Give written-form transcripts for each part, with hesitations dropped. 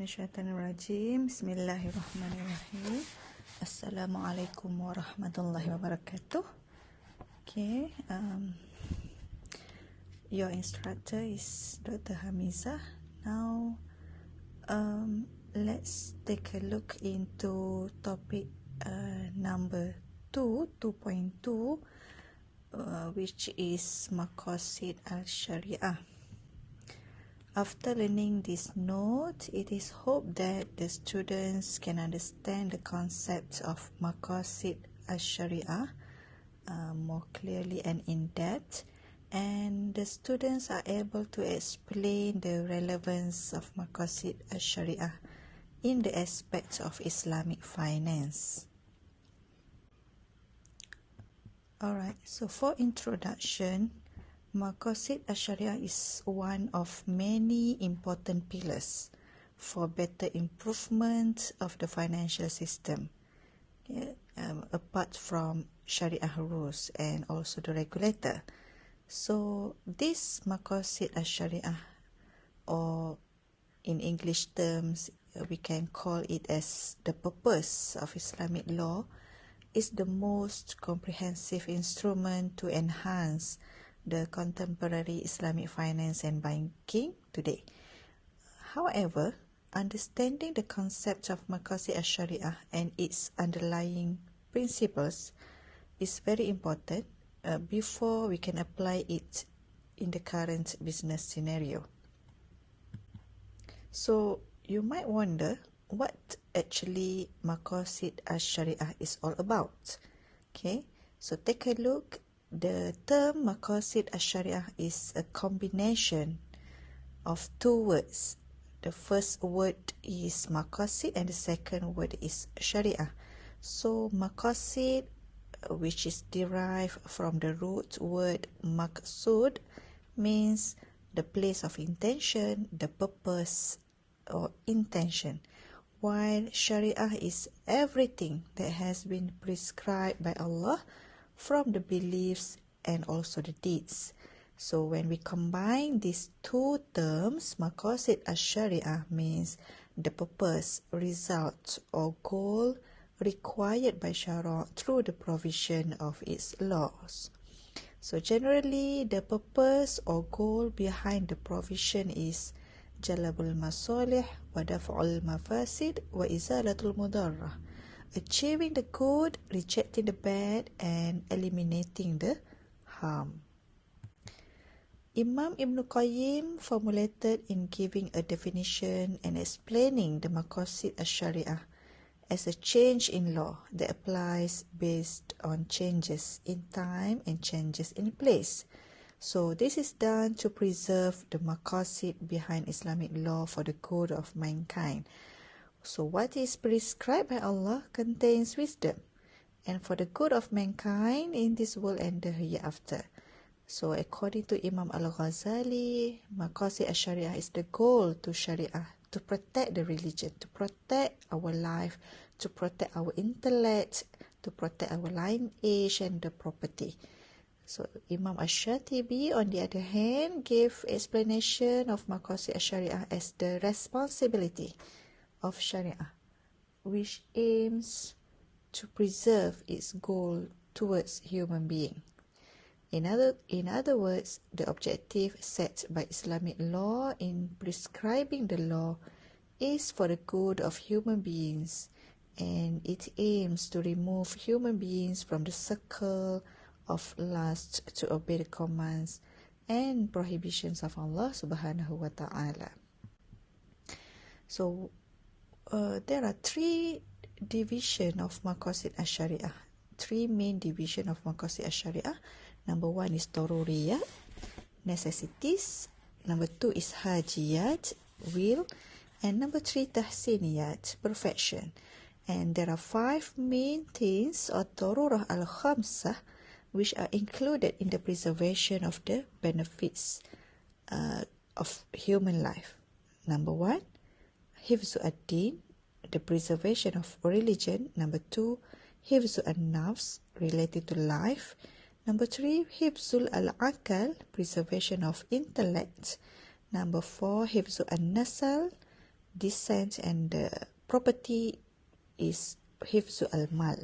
minasyaitanirrajim. Bismillahirrahmanirrahim. Assalamualaikum warahmatullahi wabarakatuh. Okay, your instructor is Dr. Hamizah. Now, let's take a look into topic number 2.2, which is Maqasid al-Syariah. After learning this note, it is hoped that the students can understand the concept of Maqasid al-Syariah more clearly and in depth, and the students are able to explain the relevance of Maqasid al-Syariah in the aspects of Islamic finance. Alright, so for introduction, Maqasid al-Syariah is one of many important pillars for better improvement of the financial system, apart from Syariah rules and also the regulator. So this Maqasid al-Syariah, or in English terms we can call it as the purpose of Islamic law, is the most comprehensive instrument to enhance the contemporary Islamic finance and banking today. However, understanding the concept of Maqasid al-Syariah and its underlying principles is very important before we can apply it in the current business scenario. So, you might wonder what actually Maqasid al-Syariah is all about. Okay, so take a look. The term Maqasid al-Syariah is a combination of two words. The first word is Maqasid and the second word is Syariah. So Maqasid, which is derived from the root word Maqsud, means the place of intention, the purpose or intention, while Syariah is everything that has been prescribed by Allah from the beliefs and also the deeds. So when we combine these two terms, Maqasid al-Syariah means the purpose, result or goal required by Syariah through the provision of its laws. So generally, the purpose or goal behind the provision is jalabul masalih wa daf'ul mafasid wa izalatul mudarrah, achieving the good, rejecting the bad, and eliminating the harm. Imam Ibn Qayyim formulated in giving a definition and explaining the Maqasid al-Syariah as a change in law that applies based on changes in time and changes in place. So this is done to preserve the Maqasid behind Islamic law for the good of mankind. So what is prescribed by Allah contains wisdom, and for the good of mankind in this world and the hereafter. So according to Imam Al-Ghazali, Maqasid al-Syariah is the goal to Syariah, to protect the religion, to protect our life, to protect our intellect, to protect our lineage and the property. So Imam Ash-Shatibi, on the other hand, gave explanation of Maqasid al-Syariah as the responsibility of Syariah, which aims to preserve its goal towards human being. In other words, the objective set by Islamic law in prescribing the law is for the good of human beings, and it aims to remove human beings from the circle of lust to obey the commands and prohibitions of Allah subhanahu wa ta'ala. So there are three divisions of Maqasid al-Syariah, three main divisions of Maqasid al-Syariah. Number one is Daruriyat, necessities. Number two is Hajiyat, will. And number three, Tahsiniyat, perfection. And there are five main things or Darurah al-Khamsah which are included in the preservation of the benefits of human life. Number one, Hifzu ad-Din, the preservation of religion. Number two, Hifzu an-Nafs, related to life. Number three, Hifzul al-Aqal, preservation of intellect. Number four, Hifzu an-Nasal, descent, and the property is hifzu al-mal.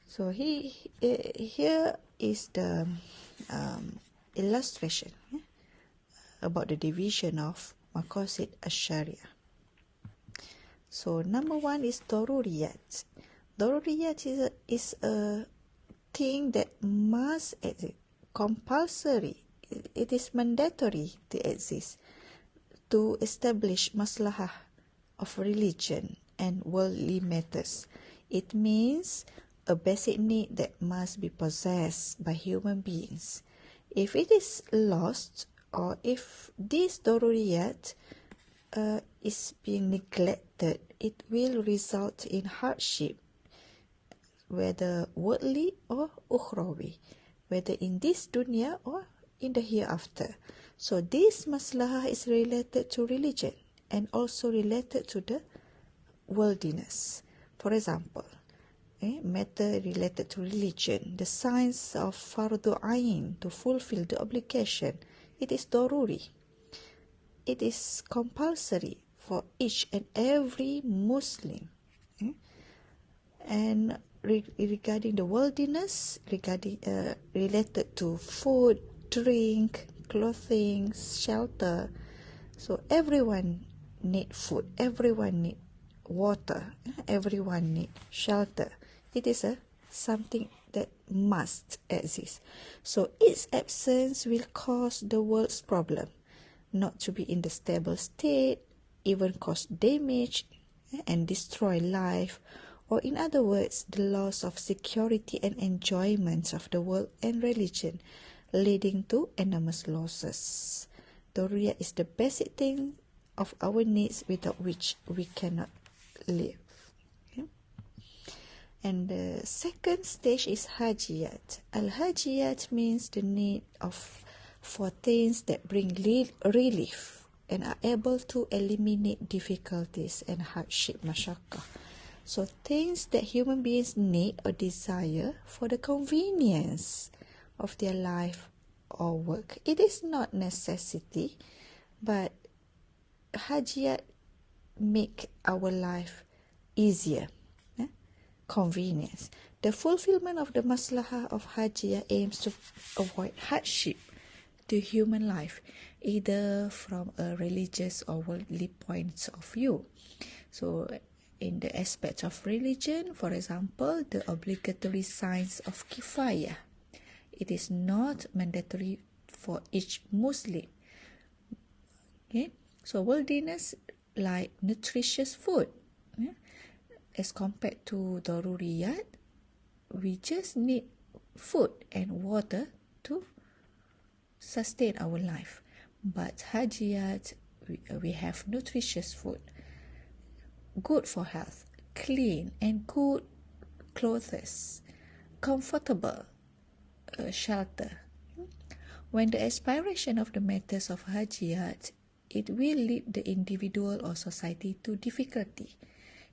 So here is the illustration about the division of Maqasid Syariah. So number one is daruriyat. Daruriyat is a thing that must exist, compulsory. It is mandatory to exist to establish maslahah of religion and worldly matters. It means a basic need that must be possessed by human beings. If it is lost, or if this daruriyat is being neglected, it will result in hardship, whether worldly or ukhrawi, whether in this dunya or in the hereafter. So this maslahah is related to religion and also related to the worldliness. For example, matter related to religion, the signs of fardu ain, to fulfill the obligation, it is daruri. It is compulsory for each and every Muslim. And regarding the worldliness, related to food, drink, clothing, shelter. So everyone need food, everyone need water, everyone need shelter. It is something that must exist. So its absence will cause the world's problem not to be in the stable state, even cause damage and destroy life, or in other words, the loss of security and enjoyment of the world and religion, leading to enormous losses. Daruriyat is the basic thing of our needs without which we cannot live. And the second stage is hajiyat. Al-hajiyat means the need for things that bring relief and are able to eliminate difficulties and hardship, masyaqqah. So things that human beings need or desire for the convenience of their life or work. It is not necessity, but hajiyat make our life easier. Convenience. The fulfillment of the maslahah of hajiyah aims to avoid hardship to human life, either from a religious or worldly point of view. So in the aspect of religion, for example, the obligatory signs of kifayah. It is not mandatory for each Muslim. Okay, so worldliness, like nutritious food. As compared to daruriyat, we just need food and water to sustain our life. But hajiyat, we have nutritious food, good for health, clean and good clothes, comfortable shelter. When the aspiration of the matters of hajiyat, it will lead the individual or society to difficulty,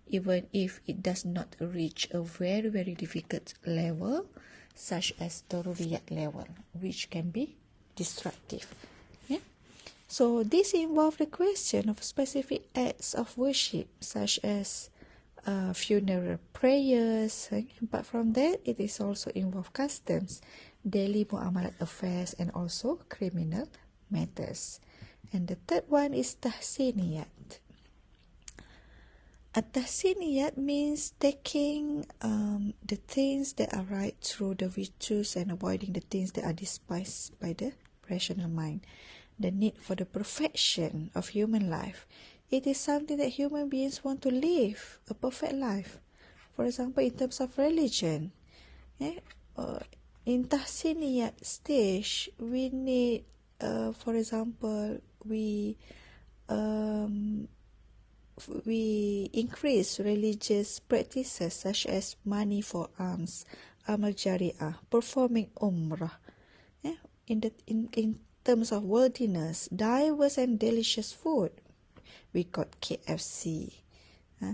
even if it does not reach a very, very difficult level, such as daruriyat level, which can be destructive. So this involves the question of specific acts of worship, such as funeral prayers. But from that, it is also involve customs, daily muamalat affairs, and also criminal matters. And the third one is tahsiniyat. At-tahsiniyat means taking the things that are right through the virtues and avoiding the things that are despised by the rational mind. The need for the perfection of human life. It is something that human beings want to live, a perfect life. For example, in terms of religion, in tahsiniyat stage, we need, for example, we increase religious practices such as money for alms, amal jariyah, performing umrah. In terms of worldliness, diverse and delicious food. We got KFC,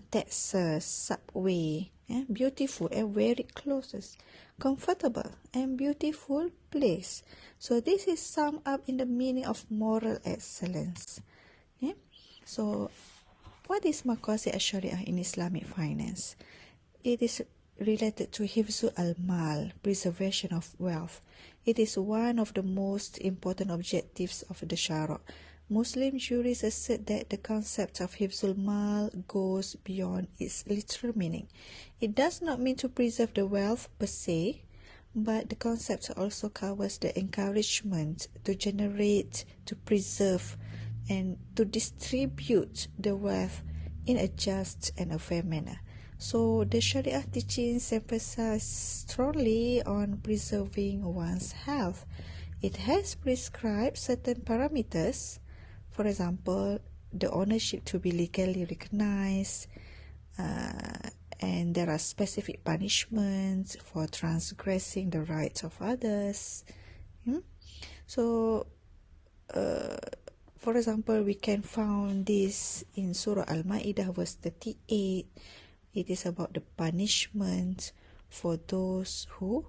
Texas, Subway, beautiful and very clothes, comfortable and beautiful place. So this is summed up in the meaning of moral excellence. So, what is Maqasid Syariah in Islamic finance? It is related to Hifzul al-Mal, preservation of wealth. It is one of the most important objectives of the Sharia. Muslim jurists assert that the concept of Hifzul Mal goes beyond its literal meaning. It does not mean to preserve the wealth per se, but the concept also covers the encouragement to generate, to preserve, and to distribute the wealth in a just and a fair manner. So the Sharia teachings emphasize strongly on preserving one's health. It has prescribed certain parameters, for example, the ownership to be legally recognized, and there are specific punishments for transgressing the rights of others. So, for example, we can find this in Surah Al-Ma'idah verse 38. It is about the punishment for those who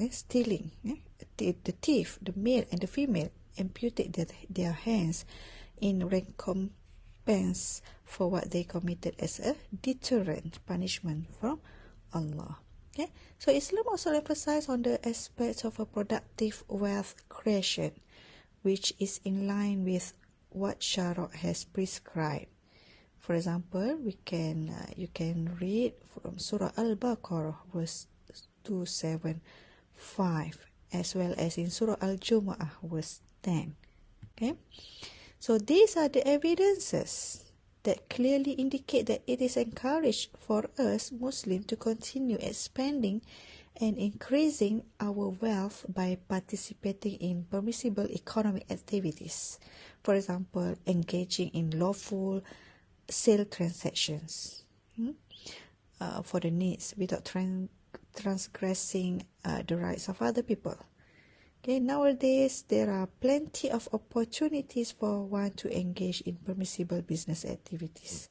stealing, the thief, the male and the female, amputate their hands in recompense for what they committed as a deterrent punishment from Allah. Okay, so Islam also emphasizes on the aspects of a productive wealth creation, which is in line with what Sharia has prescribed. For example, you can read from Surah Al-Baqarah verse 275, as well as in Surah Al-Jumu'ah verse 10. Okay, so these are the evidences that clearly indicate that it is encouraged for us Muslims to continue expanding and increasing our wealth by participating in permissible economic activities. For example, engaging in lawful sale transactions for the needs without transgressing the rights of other people. Okay, nowadays there are plenty of opportunities for one to engage in permissible business activities.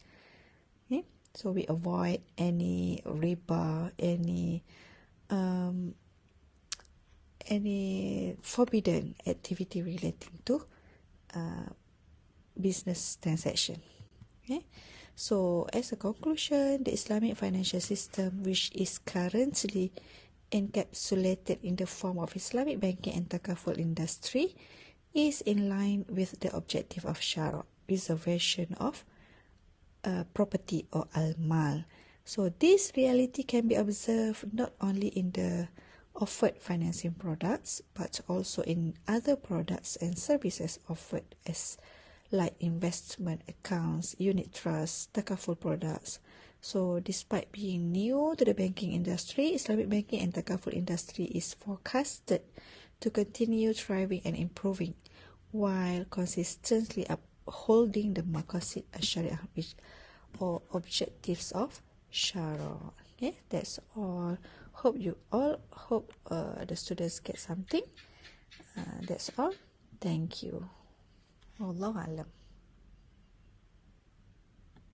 Okay? So we avoid any riba, any forbidden activity relating to business transaction. Okay? So as a conclusion, the Islamic financial system, which is currently encapsulated in the form of Islamic banking and takaful industry, is in line with the objective of Sharia, preservation of property or al-mal. So this reality can be observed not only in the offered financing products, but also in other products and services offered as like investment accounts, unit trusts, takaful products. So despite being new to the banking industry, Islamic banking and takaful industry is forecasted to continue thriving and improving while consistently upholding the Maqasid Syariah, which or objectives of Sharia. Okay, that's all. Hope the students get something. That's all. Thank you. Wallahu alam.